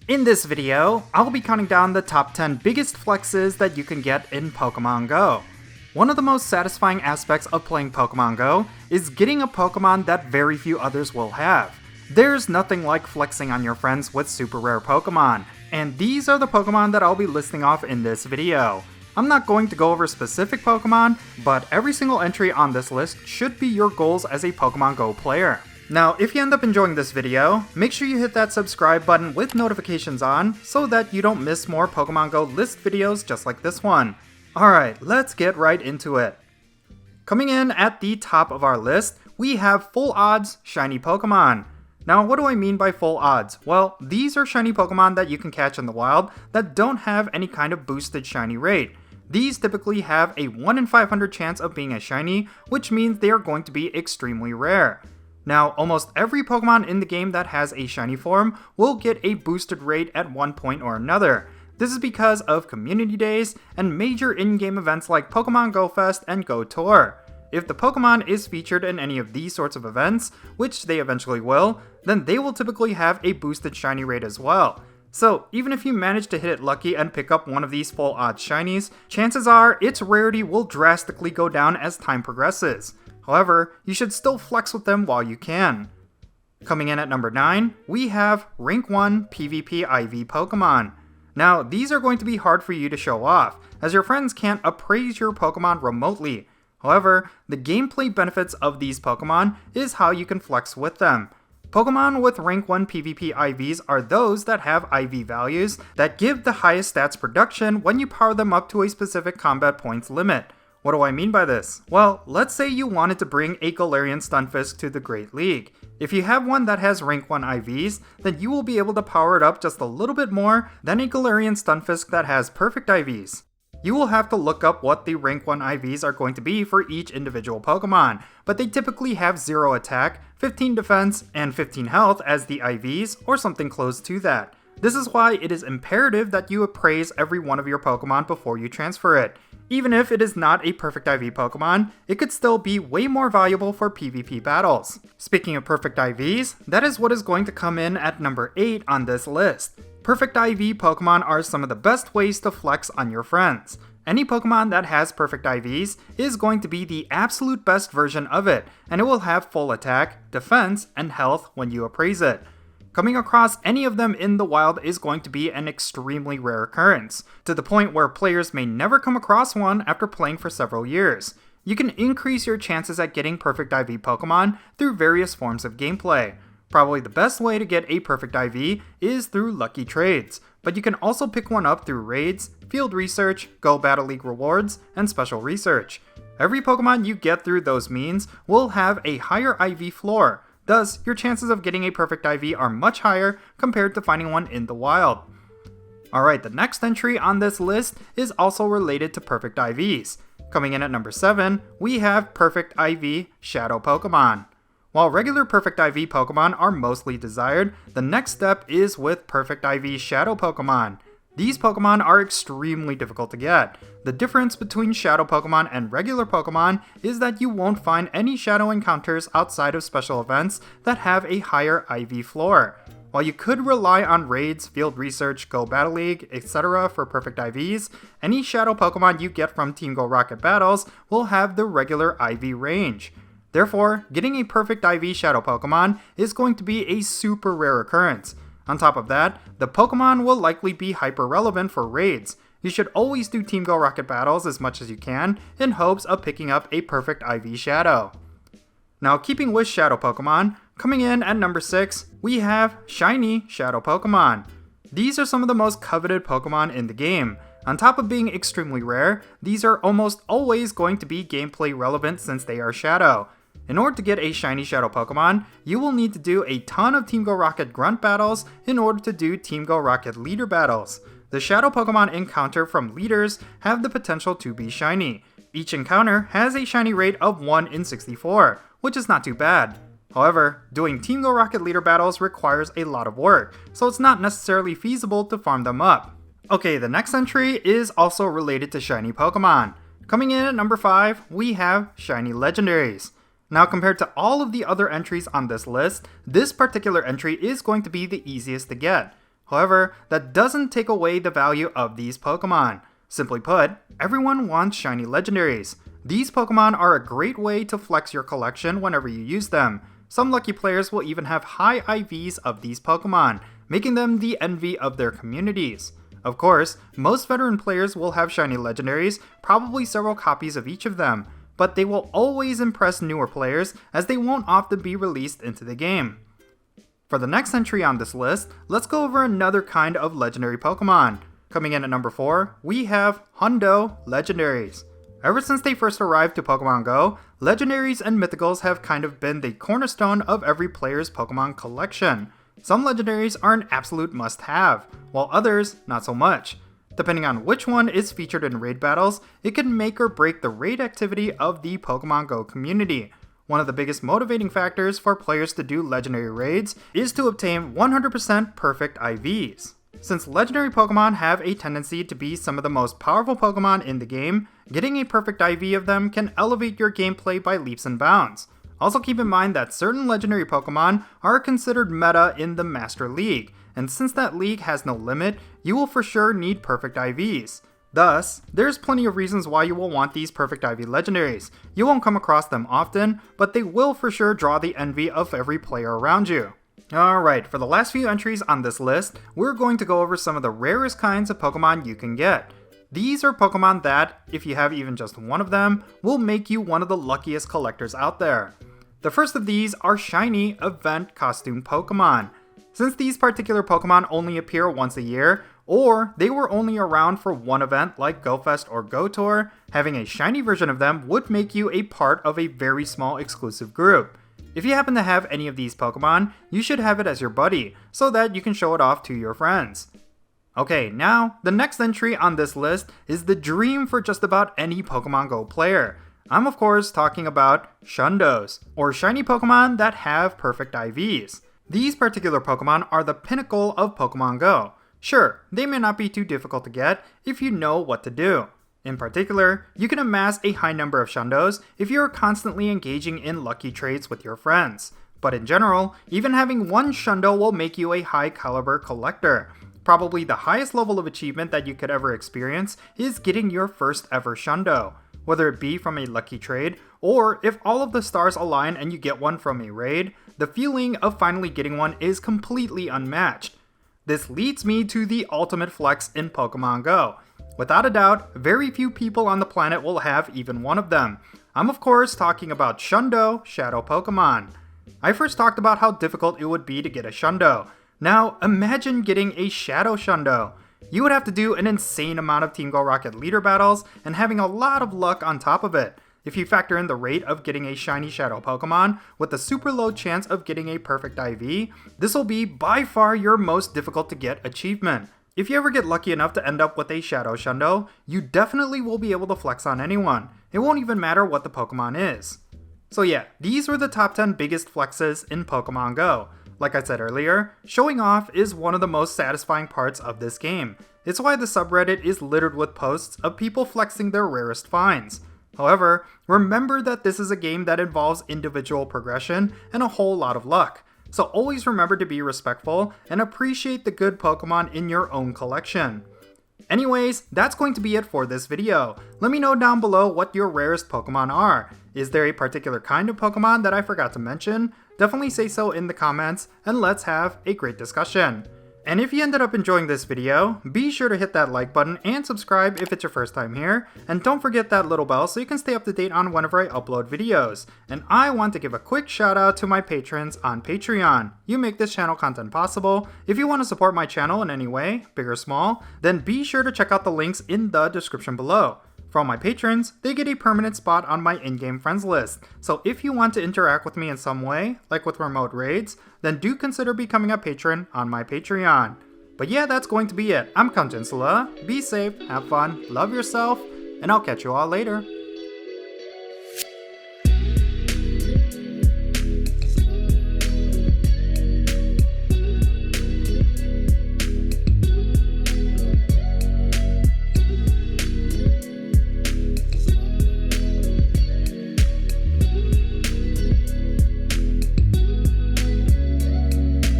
In this video, I'll be counting down the top 10 biggest flexes that you can get in Pokémon GO. One of the most satisfying aspects of playing Pokémon GO is getting a Pokémon that very few others will have. There's nothing like flexing on your friends with super rare Pokémon, and these are the Pokémon that I'll be listing off in this video. I'm not going to go over specific Pokémon, but every single entry on this list should be your goals as a Pokémon GO player. Now, if you end up enjoying this video, make sure you hit that subscribe button with notifications on so that you don't miss more Pokémon GO list videos just like this one. Alright, let's get right into it. Coming in at the top of our list, we have full odds shiny Pokémon. Now, what do I mean by full odds? Well, these are shiny Pokémon that you can catch in the wild that don't have any kind of boosted shiny rate. These typically have a 1 in 500 chance of being a shiny, which means they are going to be extremely rare. Now, almost every Pokemon in the game that has a shiny form will get a boosted rate at one point or another. This is because of community days and major in-game events like Pokemon Go Fest and Go Tour. If the Pokemon is featured in any of these sorts of events, which they eventually will, then they will typically have a boosted shiny rate as well. So even if you manage to hit it lucky and pick up one of these full odds shinies, chances are its rarity will drastically go down as time progresses. However, you should still flex with them while you can. Coming in at number 9, we have Rank 1 PvP IV Pokemon. Now, these are going to be hard for you to show off, as your friends can't appraise your Pokemon remotely. However, the gameplay benefits of these Pokemon is how you can flex with them. Pokemon with Rank 1 PvP IVs are those that have IV values that give the highest stats production when you power them up to a specific combat points limit. What do I mean by this? Well, let's say you wanted to bring a Galarian Stunfisk to the Great League. If you have one that has Rank 1 IVs, then you will be able to power it up just a little bit more than a Galarian Stunfisk that has perfect IVs. You will have to look up what the Rank 1 IVs are going to be for each individual Pokemon, but they typically have 0 attack, 15 defense, and 15 health as the IVs, or something close to that. This is why it is imperative that you appraise every one of your Pokemon before you transfer it. Even if it is not a perfect IV Pokemon, it could still be way more valuable for PvP battles. Speaking of perfect IVs, that is what is going to come in at number 8 on this list. Perfect IV Pokemon are some of the best ways to flex on your friends. Any Pokemon that has perfect IVs is going to be the absolute best version of it, and it will have full attack, defense, and health when you appraise it. Coming across any of them in the wild is going to be an extremely rare occurrence, to the point where players may never come across one after playing for several years. You can increase your chances at getting perfect IV Pokemon through various forms of gameplay. Probably the best way to get a perfect IV is through lucky trades, but you can also pick one up through raids, field research, Go Battle League rewards, and special research. Every Pokemon you get through those means will have a higher IV floor. Thus, your chances of getting a perfect IV are much higher compared to finding one in the wild. Alright, the next entry on this list is also related to perfect IVs. Coming in at number 7, we have perfect IV Shadow Pokemon. While regular perfect IV Pokemon are mostly desired, the next step is with perfect IV Shadow Pokemon. These Pokemon are extremely difficult to get. The difference between Shadow Pokemon and regular Pokemon is that you won't find any Shadow encounters outside of special events that have a higher IV floor. While you could rely on raids, field research, Go Battle League, etc. for perfect IVs, any Shadow Pokemon you get from Team Go Rocket battles will have the regular IV range. Therefore, getting a perfect IV Shadow Pokemon is going to be a super rare occurrence. On top of that, the Pokemon will likely be hyper relevant for raids. You should always do Team Go Rocket battles as much as you can in hopes of picking up a perfect IV Shadow. Now, keeping with Shadow Pokemon, coming in at number 6, we have Shiny Shadow Pokemon. These are some of the most coveted Pokemon in the game. On top of being extremely rare, these are almost always going to be gameplay relevant since they are Shadow. In order to get a shiny Shadow Pokemon, you will need to do a ton of Team Go Rocket Grunt battles in order to do Team Go Rocket Leader battles. The Shadow Pokemon encounter from leaders have the potential to be shiny. Each encounter has a shiny rate of 1 in 64, which is not too bad. However, doing Team Go Rocket Leader battles requires a lot of work, so it's not necessarily feasible to farm them up. Okay, the next entry is also related to shiny Pokemon. Coming in at number 5, we have Shiny Legendaries. Now, compared to all of the other entries on this list, this particular entry is going to be the easiest to get. However, that doesn't take away the value of these Pokemon. Simply put, everyone wants shiny legendaries. These Pokemon are a great way to flex your collection whenever you use them. Some lucky players will even have high IVs of these Pokemon, making them the envy of their communities. Of course, most veteran players will have shiny legendaries, probably several copies of each of them, but they will always impress newer players as they won't often be released into the game. For the next entry on this list, let's go over another kind of legendary Pokemon. Coming in at number 4, we have Hundo Legendaries. Ever since they first arrived to Pokemon GO, legendaries and mythicals have kind of been the cornerstone of every player's Pokemon collection. Some legendaries are an absolute must-have, while others not so much. Depending on which one is featured in raid battles, it can make or break the raid activity of the Pokemon GO community. One of the biggest motivating factors for players to do legendary raids is to obtain 100% perfect IVs. Since legendary Pokemon have a tendency to be some of the most powerful Pokemon in the game, getting a perfect IV of them can elevate your gameplay by leaps and bounds. Also keep in mind that certain legendary Pokemon are considered meta in the Master League, and since that league has no limit, you will for sure need perfect IVs. Thus, there's plenty of reasons why you will want these perfect IV legendaries. You won't come across them often, but they will for sure draw the envy of every player around you. Alright, for the last few entries on this list, we're going to go over some of the rarest kinds of Pokemon you can get. These are Pokemon that, if you have even just one of them, will make you one of the luckiest collectors out there. The first of these are shiny event costume Pokemon. Since these particular Pokemon only appear once a year, or they were only around for one event like GoFest or Go Tour, having a shiny version of them would make you a part of a very small exclusive group. If you happen to have any of these Pokemon, you should have it as your buddy, so that you can show it off to your friends. Okay, now, the next entry on this list is the dream for just about any Pokemon GO player. I'm of course talking about Shundos, or shiny Pokemon that have perfect IVs. These particular Pokemon are the pinnacle of Pokemon GO. Sure, they may not be too difficult to get if you know what to do. In particular, you can amass a high number of Shundos if you are constantly engaging in lucky trades with your friends. But in general, even having one Shundo will make you a high caliber collector. Probably the highest level of achievement that you could ever experience is getting your first ever Shundo. Whether it be from a lucky trade, or if all of the stars align and you get one from a raid, the feeling of finally getting one is completely unmatched. This leads me to the ultimate flex in Pokemon GO. Without a doubt, very few people on the planet will have even one of them. I'm of course talking about Shundo Shadow Pokemon. I first talked about how difficult it would be to get a Shundo. Now imagine getting a Shadow Shundo. You would have to do an insane amount of Team Go Rocket leader battles and having a lot of luck on top of it. If you factor in the rate of getting a shiny Shadow Pokemon with a super low chance of getting a perfect IV, this will be by far your most difficult to get achievement. If you ever get lucky enough to end up with a Shadow Shundo, you definitely will be able to flex on anyone. It won't even matter what the Pokemon is. So yeah, these were the top 10 biggest flexes in Pokemon GO. Like I said earlier, showing off is one of the most satisfying parts of this game. It's why the subreddit is littered with posts of people flexing their rarest finds. However, remember that this is a game that involves individual progression and a whole lot of luck. So always remember to be respectful and appreciate the good Pokemon in your own collection. Anyways, that's going to be it for this video. Let me know down below what your rarest Pokemon are. Is there a particular kind of Pokemon that I forgot to mention? Definitely say so in the comments and let's have a great discussion. And if you ended up enjoying this video, be sure to hit that like button and subscribe if it's your first time here, and don't forget that little bell so you can stay up to date on whenever I upload videos. And I want to give a quick shout out to my patrons on Patreon. You make this channel content possible. If you want to support my channel in any way, big or small, then be sure to check out the links in the description below. For all my patrons, they get a permanent spot on my in-game friends list, so if you want to interact with me in some way, like with remote raids, then do consider becoming a patron on my Patreon. But yeah, that's going to be it. I'm Jinsula. Be safe, have fun, love yourself, and I'll catch you all later.